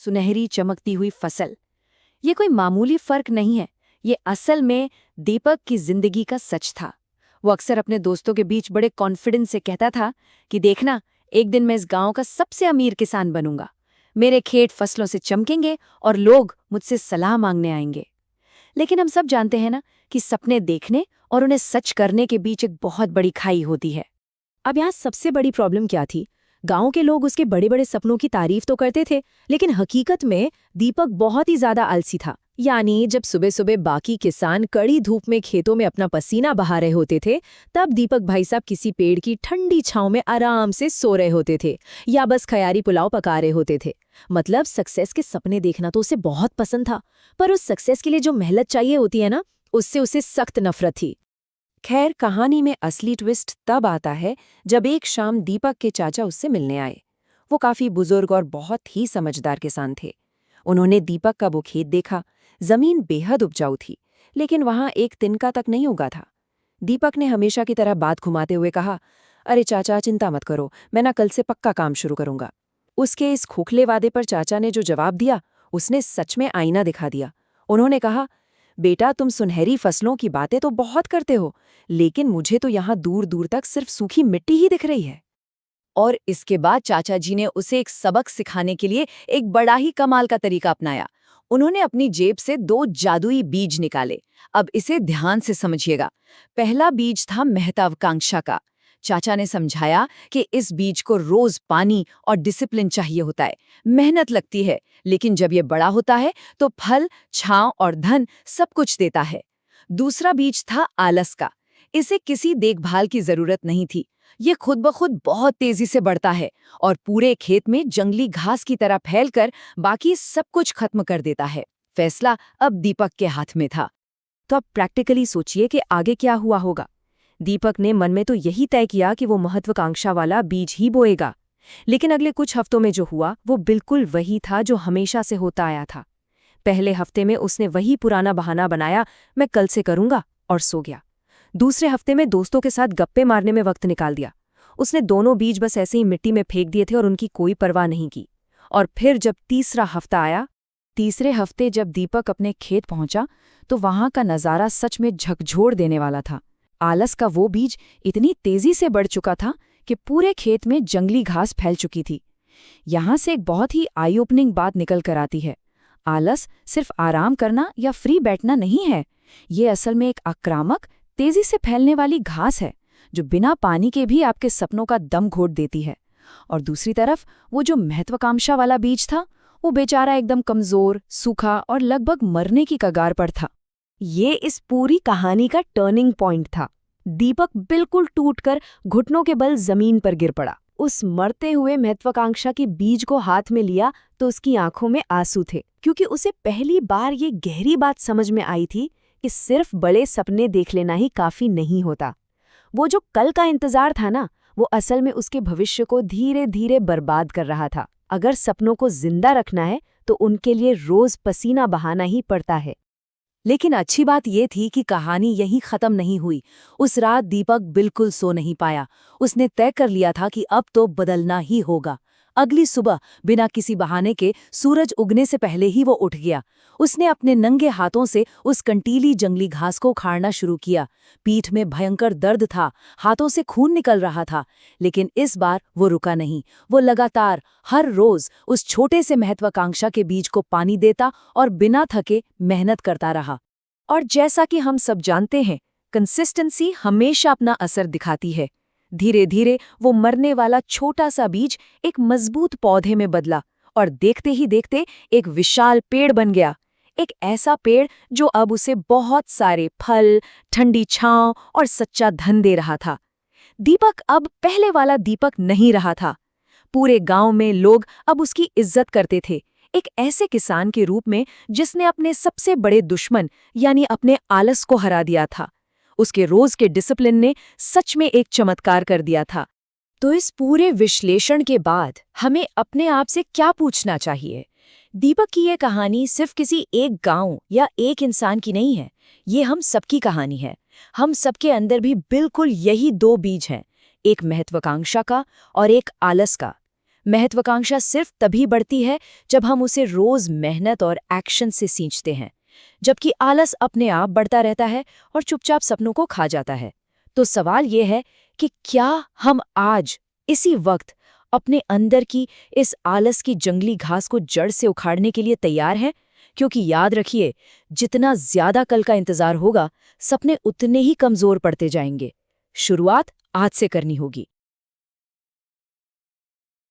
सुनहरी चमकती हुई फसल। ये कोई मामूली फर्क नहीं है, ये असल में दीपक की जिंदगी का सच था। वो अक्सर अपने दोस्तों के बीच बड़े कॉन्फिडेंस से कहता था कि देखना, एक दिन मैं इस गांव का सबसे अमीर किसान बनूंगा, मेरे खेत फसलों से चमकेंगे और लोग मुझसे सलाह मांगने आएंगे। लेकिन हम सब जानते हैं ना कि सपने देखने और उन्हें सच करने के बीच एक बहुत बड़ी खाई होती है। अब यहाँ सबसे बड़ी प्रॉब्लम क्या थी? गांव के लोग उसके बड़े बड़े सपनों की तारीफ तो करते थे, लेकिन हकीकत में दीपक बहुत ही ज्यादा आलसी था। यानी जब सुबह सुबह बाकी किसान कड़ी धूप में खेतों में अपना पसीना बहा रहे होते थे, तब दीपक भाई साहब किसी पेड़ की ठंडी छांव में आराम से सो रहे होते थे या बस खयारी पुलाव पका रहे होते थे। मतलब सक्सेस के सपने देखना तो उसे बहुत पसंद था, पर उस सक्सेस के लिए जो मेहनत चाहिए होती है ना, उससे उसे सख्त नफरत थी। खैर, कहानी में असली ट्विस्ट तब आता है जब एक शाम दीपक के चाचा उससे मिलने आए। वो काफी बुजुर्ग और बहुत ही समझदार किसान थे। उन्होंने दीपक का वो खेत देखा। जमीन बेहद उपजाऊ थी, लेकिन वहां एक तिनका तक नहीं उगा था। दीपक ने हमेशा की तरह बात घुमाते हुए कहा, अरे चाचा, चिंता मत करो, मैं ना कल से पक्का काम शुरू करूंगा। उसके इस खोखले वादे पर चाचा ने जो जवाब दिया, उसने सच में आईना दिखा दिया। उन्होंने कहा, बेटा, तुम सुनहरी फसलों की बातें तो बहुत करते हो, लेकिन मुझे तो यहाँ दूर दूर तक सिर्फ सूखी मिट्टी ही दिख रही है। और इसके बाद चाचा जी ने उसे एक सबक सिखाने के लिए एक बड़ा ही कमाल का तरीका अपनाया। उन्होंने अपनी जेब से 2 जादुई बीज निकाले। अब इसे ध्यान से समझिएगा। पहला बीज था महत्वाकांक्षा का। चाचा ने समझाया कि इस बीज को रोज पानी और डिसिप्लिन चाहिए होता है, मेहनत लगती है, लेकिन जब ये बड़ा होता है तो फल, छांव और धन सब कुछ देता है। दूसरा बीज था आलस का। इसे किसी देखभाल की जरूरत नहीं थी, ये खुद ब खुद बहुत तेजी से बढ़ता है और पूरे खेत में जंगली घास की तरह फैलकर बाकी सब कुछ खत्म कर देता है। फैसला अब दीपक के हाथ में था। तो अब प्रैक्टिकली सोचिए कि आगे क्या हुआ होगा। दीपक ने मन में तो यही तय किया कि वो महत्वाकांक्षा वाला बीज ही बोएगा, लेकिन अगले कुछ हफ्तों में जो हुआ वो बिल्कुल वही था जो हमेशा से होता आया था। पहले हफ्ते में उसने वही पुराना बहाना बनाया, मैं कल से करूंगा, और सो गया। दूसरे हफ्ते में दोस्तों के साथ गप्पे मारने में वक्त निकाल दिया। उसने दोनों बीज बस ऐसे ही मिट्टी में फेंक दिए थे और उनकी कोई परवाह नहीं की। और फिर जब तीसरा हफ्ता आया, तीसरे हफ्ते जब दीपक अपने खेत पहुंचा, तो वहां का नज़ारा सच में झकझोर देने वाला था। आलस का वो बीज इतनी तेजी से बढ़ चुका था कि पूरे खेत में जंगली घास फैल चुकी थी। यहां से एक बहुत ही आई ओपनिंग बात निकल कर आती है। आलस सिर्फ आराम करना या फ्री बैठना नहीं है, ये असल में एक आक्रामक, तेजी से फैलने वाली घास है जो बिना पानी के भी आपके सपनों का दम घोट देती है। और दूसरी तरफ वो जो महत्वाकांक्षा वाला बीज था, वो बेचारा एकदम कमजोर, सूखा और लगभग मरने की कगार पर था। ये इस पूरी कहानी का टर्निंग पॉइंट था। दीपक बिल्कुल टूटकर घुटनों के बल जमीन पर गिर पड़ा। उस मरते हुए महत्वाकांक्षा के बीज को हाथ में लिया तो उसकी आंखों में आंसू थे, क्योंकि उसे पहली बार ये गहरी बात समझ में आई थी कि सिर्फ बड़े सपने देख लेना ही काफी नहीं होता। वो जो कल का इंतजार था ना, वो असल में उसके भविष्य को धीरे धीरे बर्बाद कर रहा था। अगर सपनों को जिंदा रखना है तो उनके लिए रोज पसीना बहाना ही पड़ता है। लेकिन अच्छी बात यह थी कि कहानी यहीं खत्म नहीं हुई। उस रात दीपक बिल्कुल सो नहीं पाया। उसने तय कर लिया था कि अब तो बदलना ही होगा। अगली सुबह बिना किसी बहाने के सूरज उगने से पहले ही वो उठ गया। उसने अपने नंगे हाथों से उस कंटीली जंगली घास को उखाड़ना शुरू किया। पीठ में भयंकर दर्द था, हाथों से खून निकल रहा था, लेकिन इस बार वो रुका नहीं। वो लगातार हर रोज उस छोटे से महत्वाकांक्षा के बीज को पानी देता और बिना थके मेहनत करता रहा। और जैसा कि हम सब जानते हैं, कंसिस्टेंसी हमेशा अपना असर दिखाती है। धीरे धीरे वो मरने वाला छोटा सा बीज एक मजबूत पौधे में बदला और देखते ही देखते एक विशाल पेड़ बन गया। एक ऐसा पेड़ जो अब उसे बहुत सारे फल, ठंडी छांव और सच्चा धन दे रहा था। दीपक अब पहले वाला दीपक नहीं रहा था। पूरे गांव में लोग अब उसकी इज्जत करते थे, एक ऐसे किसान के रूप में जिसने अपने सबसे बड़े दुश्मन यानी अपने आलस को हरा दिया था। उसके रोज के डिसिप्लिन ने सच में एक चमत्कार कर दिया था। तो इस पूरे विश्लेषण के बाद हमें अपने आप से क्या पूछना चाहिए? दीपक की ये कहानी सिर्फ किसी एक गांव या एक इंसान की नहीं है, ये हम सबकी कहानी है। हम सबके अंदर भी बिल्कुल यही 2 बीज हैं, एक महत्वाकांक्षा का और एक आलस का। महत्वाकांक्षा सिर्फ तभी बढ़ती है जब हम उसे रोज मेहनत और एक्शन से सींचते हैं, जबकि आलस अपने आप बढ़ता रहता है और चुपचाप सपनों को खा जाता है। तो सवाल ये है कि क्या हम आज इसी वक्त अपने अंदर की इस आलस की जंगली घास को जड़ से उखाड़ने के लिए तैयार हैं? क्योंकि याद रखिए, जितना ज्यादा कल का इंतजार होगा, सपने उतने ही कमजोर पड़ते जाएंगे। शुरुआत आज से करनी होगी।